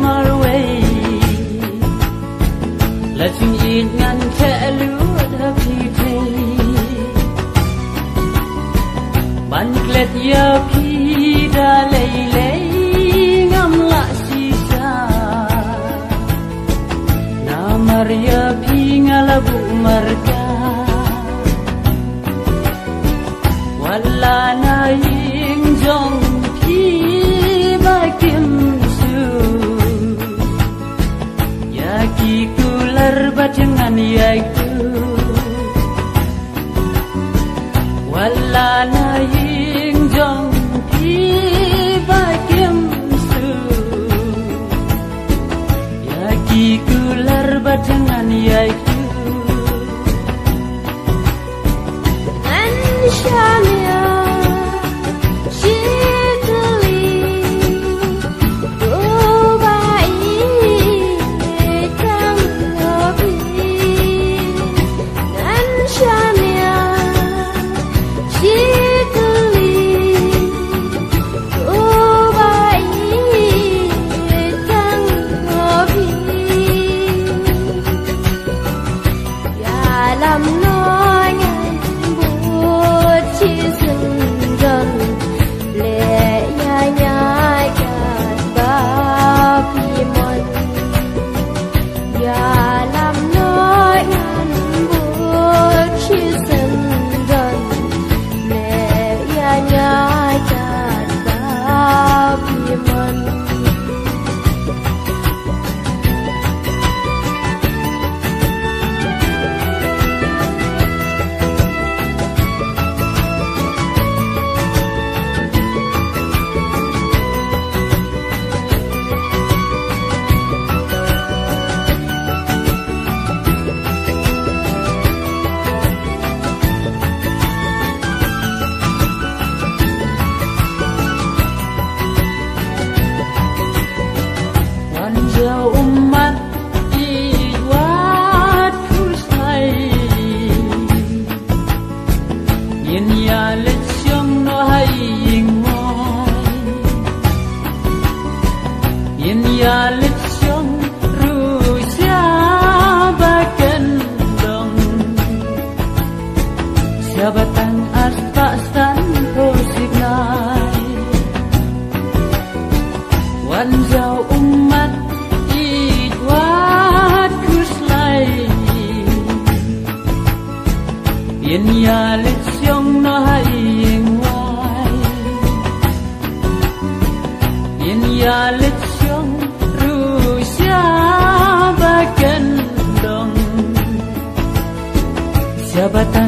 marway la chung in ngan khe lu da phi the ban klet ya phi da lei lei ngam la si sa na maria phi ngala bu marga wala na ying jong phi ba kim su ya ki kular bajangan ya ku wala na ying jong phi ba kim su ya ki kular bajangan ya ku Shamia, she Jabatan